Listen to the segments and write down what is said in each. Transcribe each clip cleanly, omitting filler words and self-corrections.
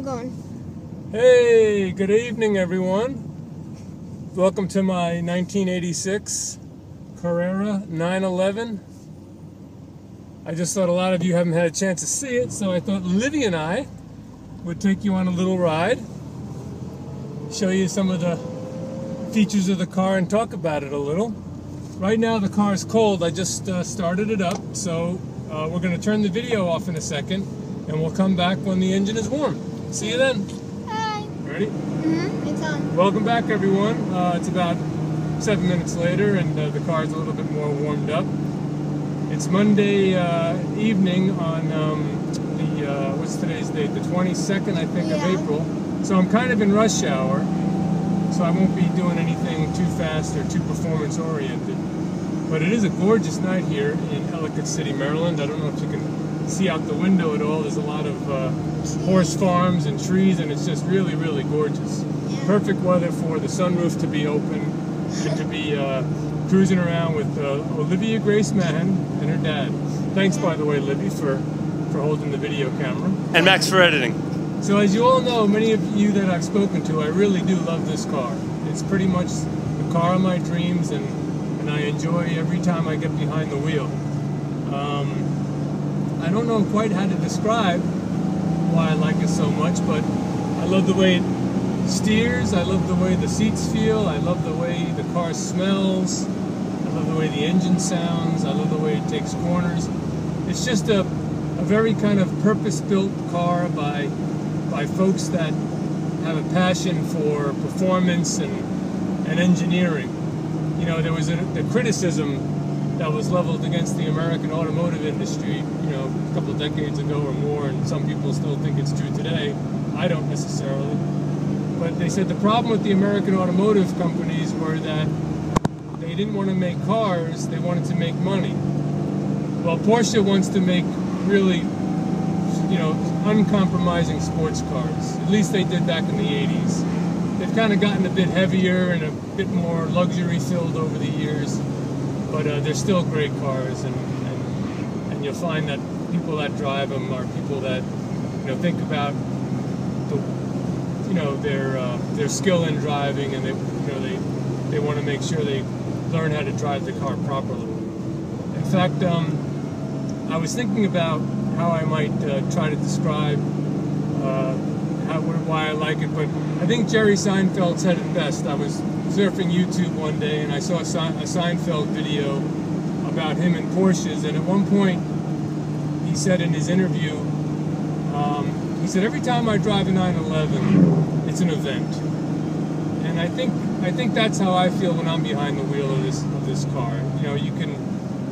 We're going. Hey, good evening, everyone. Welcome to my 1986 Carrera 911. I just thought a lot of you haven't had a chance to see it, so I thought Livy and I would take you on a little ride, show you some of the features of the car and talk about it a little. Right now the car is cold. I just started it up, so we're going to turn the video off in a second and we'll come back when the engine is warm. See you then. Hi. Ready? It's on. Welcome back, everyone. It's about 7 minutes later and the car's a little bit more warmed up. It's Monday evening on what's today's date? The 22nd, I think, of April. So I'm kind of in rush hour, so I won't be doing anything too fast or too performance oriented. But it is a gorgeous night here in Ellicott City, Maryland. I don't know if you can see out the window at all. There's a lot of horse farms and trees, and it's just really, really gorgeous. Yeah. Perfect weather for the sunroof to be open and to be cruising around with Olivia Grace Mahan and her dad. Thanks, by the way, Libby, for holding the video camera. And Max for editing. So as you all know, many of you that I've spoken to, I really do love this car. It's pretty much the car of my dreams, and I enjoy every time I get behind the wheel. I don't know quite how to describe why I like it so much, but I love the way it steers, I love the way the seats feel, I love the way the car smells, I love the way the engine sounds, I love the way it takes corners. It's just a very kind of purpose-built car by folks that have a passion for performance and engineering. You know, there was the criticism that was leveled against the American automotive industry, you know, a couple of decades ago or more, and some people still think it's true today. I don't necessarily. But they said the problem with the American automotive companies were that they didn't want to make cars, they wanted to make money. Well, Porsche wants to make really, you know, uncompromising sports cars. At least they did back in the 80s. They've kind of gotten a bit heavier and a bit more luxury filled over the years, but they're still great cars, and you'll find that people that drive them are people that, you know, think about the, you know, their skill in driving, and they want to make sure they learn how to drive the car properly. In fact, I was thinking about how I might try to describe why I like it, but I think Jerry Seinfeld said it best. I was surfing YouTube one day and I saw a Seinfeld video about him and Porsches, and at one point he said in his interview, he said, every time I drive a 911, it's an event. And I think that's how I feel when I'm behind the wheel of this car. You know, you can,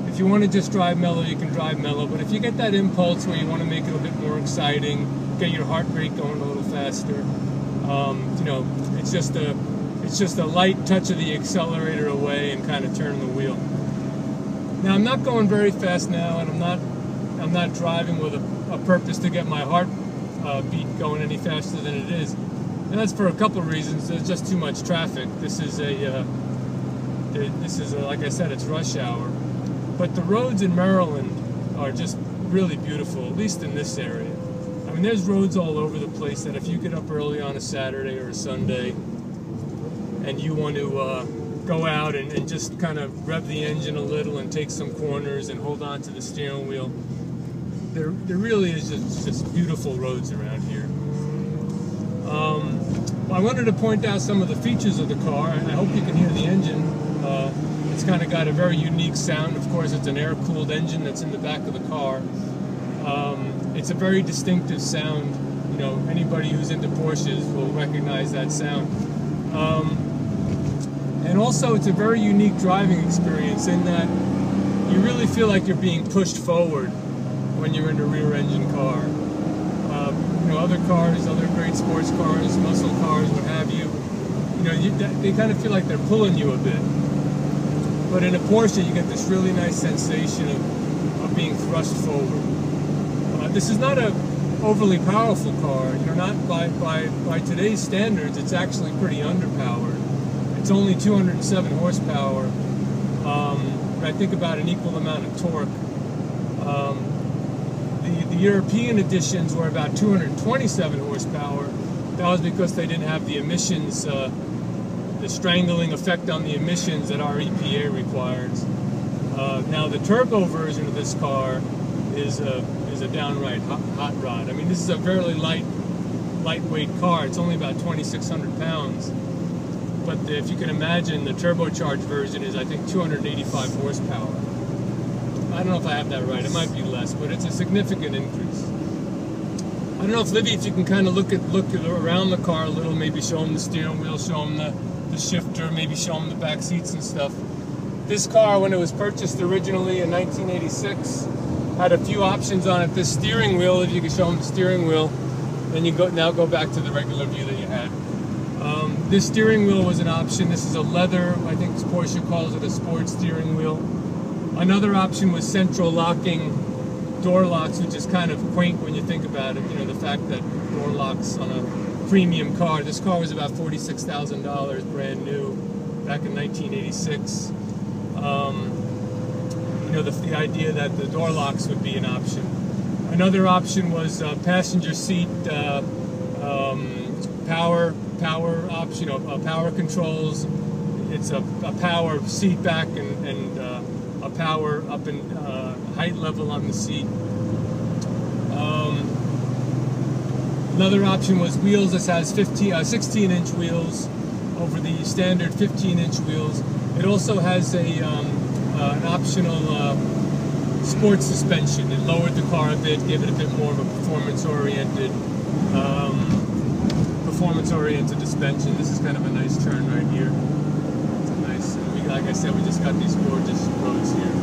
if you want to just drive mellow, you can drive mellow, but if you get that impulse where you want to make it a bit more exciting, get your heart rate going a little faster, you know, it's just a light touch of the accelerator away and kind of turn the wheel. Now I'm not going very fast now, and I'm not driving with a purpose to get my heart beat going any faster than it is, and that's for a couple of reasons. There's just too much traffic. This is like I said, it's rush hour, but the roads in Maryland are just really beautiful, at least in this area. I mean, there's roads all over the place that if you get up early on a Saturday or a Sunday and you want to go out and just kind of rev the engine a little and take some corners and hold on to the steering wheel, there really is just beautiful roads around here. I wanted to point out some of the features of the car, and I hope you can hear the engine. It's kind of got a very unique sound. Of course, it's an air-cooled engine that's in the back of the car. It's a very distinctive sound. You know, anybody who's into Porsches will recognize that sound. And also, it's a very unique driving experience in that you really feel like you're being pushed forward when you're in a rear-engine car. You know, other cars, other great sports cars, muscle cars, what have you, you know, they kind of feel like they're pulling you a bit. But in a Porsche, you get this really nice sensation of being thrust forward. This is not a overly powerful car. You know, not by today's standards, it's actually pretty underpowered. It's only 207 horsepower, but I think about an equal amount of torque. the European editions were about 227 horsepower. That was because they didn't have the emissions, the strangling effect on the emissions that our EPA requires. Now the turbo version of this car is a downright hot rod. I mean, this is a fairly lightweight car. It's only about 2,600 pounds. But if you can imagine, the turbocharged version is, I think, 285 horsepower. I don't know if I have that right. It might be less, but it's a significant increase. I don't know if, Livy, if you can kind of look around the car a little, maybe show them the steering wheel, show them the shifter, maybe show them the back seats and stuff. This car, when it was purchased originally in 1986, had a few options on it. This steering wheel, if you could show them the steering wheel, then you now go back to the regular view that you had. This steering wheel was an option. This is a leather, I think Porsche calls it a sport steering wheel. Another option was central locking door locks, which is kind of quaint when you think about it. You know, the fact that door locks on a premium car. This car was about $46,000 brand new back in 1986. You know, the idea that the door locks would be an option. Another option was passenger seat power option, power controls. It's a power seat back and a power up and height level on the seat. Another option was wheels. This has 16-inch wheels over the standard 15-inch wheels. It also has an optional sport suspension. It lowered the car a bit, gave it a bit more of a performance-oriented suspension. This is kind of a nice turn right here. It's a nice, like I said, we just got these gorgeous roads here.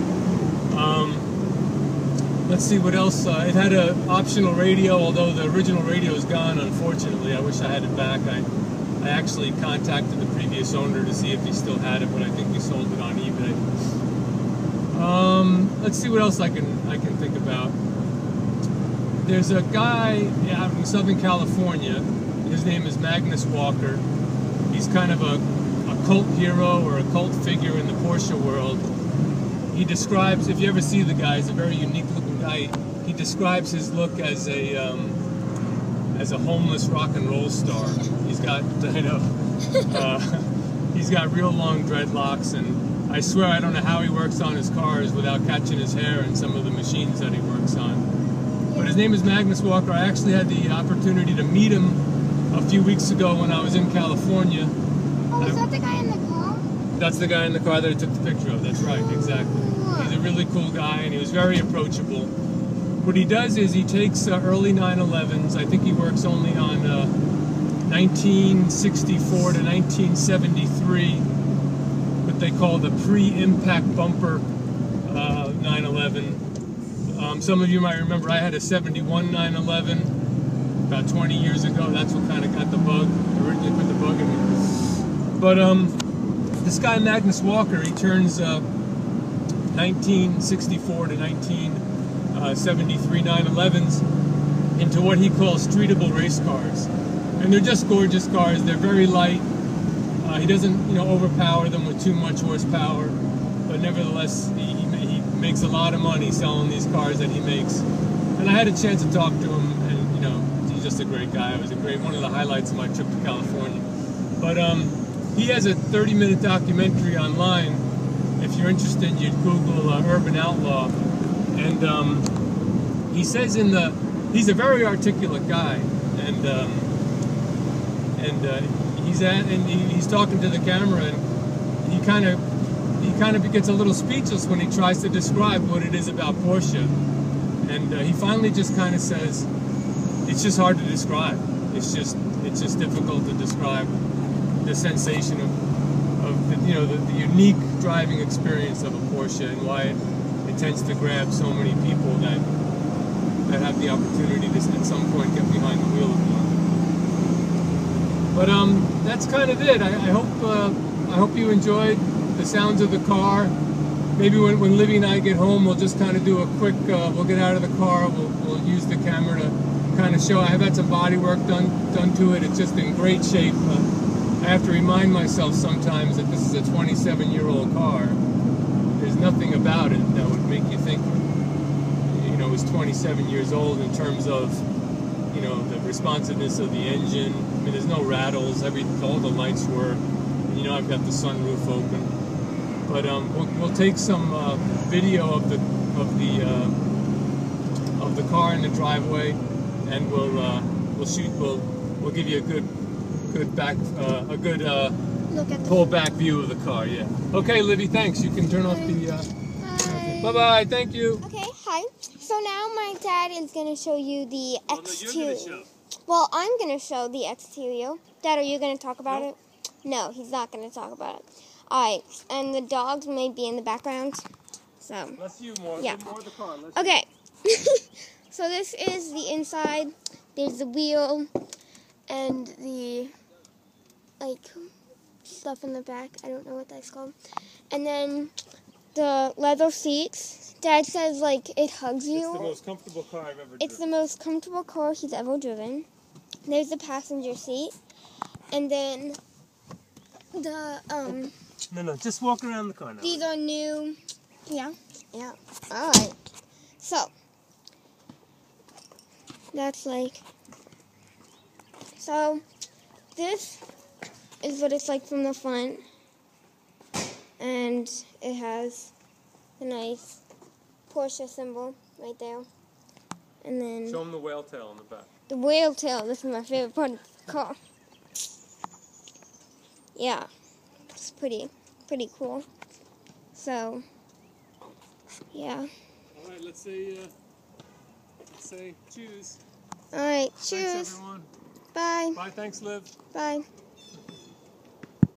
Let's see what else. It had an optional radio, although the original radio is gone, unfortunately. I wish I had it back. I actually contacted the previous owner to see if he still had it, but I think he sold it on eBay. Let's see what else I can think about. There's a guy out in Southern California. His name is Magnus Walker. He's kind of a cult hero or a cult figure in the Porsche world. He describes, if you ever see the guy, he's a very unique looking guy. He describes his look as a homeless rock and roll star. He's got, he's got real long dreadlocks, and I swear I don't know how he works on his cars without catching his hair in some of the machines that he works on. But his name is Magnus Walker. I actually had the opportunity to meet him a few weeks ago when I was in California. Oh, is that the guy in the car? That's the guy in the car that I took the picture of. That's right, exactly. He's a really cool guy, and he was very approachable. What he does is he takes early 911s. I think he works only on 1964 to 1973, what they call the pre-impact bumper 911. Some of you might remember I had a 71 911 about 20 years ago. That's what kind of got the bug, originally put the bug in me. But this guy Magnus Walker, he turns 1964 to 1973 911s into what he calls streetable race cars. And they're just gorgeous cars. They're very light. He doesn't, overpower them with too much horsepower, but nevertheless, he makes a lot of money selling these cars that he makes. And I had a chance to talk to him, and he's just a great guy. It was one of the highlights of my trip to California. But he has a 30-minute documentary online. If you're interested, you'd Google Urban Outlaw. And he says he's a very articulate guy, and he's talking to the camera, and he kind of gets a little speechless when he tries to describe what it is about Porsche. And he finally just kind of says, it's just hard to describe. It's just difficult to describe the sensation of the unique driving experience of a Porsche, and why it tends to grab so many people that have the opportunity to at some point get behind the wheel of one. But that's kind of it. I hope you enjoyed the sounds of the car. Maybe when Livy and I get home, we'll just kind of do a quick. We'll get out of the car. We'll use the camera to kind of show. I have had some body work done to it. It's just in great shape. I have to remind myself sometimes that this is a 27-year-old car. There's nothing about it that would make you think, was 27 years old in terms of, you know, the responsiveness of the engine. I mean, there's no rattles. All the lights work. And, you know, I've got the sunroof open. But we'll take some video of the car in the driveway, and we'll give you a good pull back view of the car. Yeah. Okay, Livy. Thanks. You can turn off the. Bye bye. Thank you. Okay. Hi. So now my dad is gonna show you the exterior. You're gonna show. Well, I'm gonna show the exterior. Dad, are you gonna talk about it? No, he's not gonna talk about it. Alright, and the dogs may be in the background. So Let's see more. Yeah. More of the car. Okay. So this is the inside. There's the wheel and the stuff in the back. I don't know what that's called. And then the leather seats. Dad says it hugs you. It's the most comfortable car I've ever driven. It's the most comfortable car he's ever driven. There's the passenger seat. And then the No, just walk around the car now. these are new. Yeah. Alright. So that's so this is what it's like from the front. And it has a nice Porsche symbol right there. And then Show them the whale tail on the back. the whale tail. This is my favorite part of the car. Yeah. It's pretty cool. So yeah. Alright, let's say choose. Alright, cheers. Thanks everyone. Bye. Bye, thanks Liv. Bye.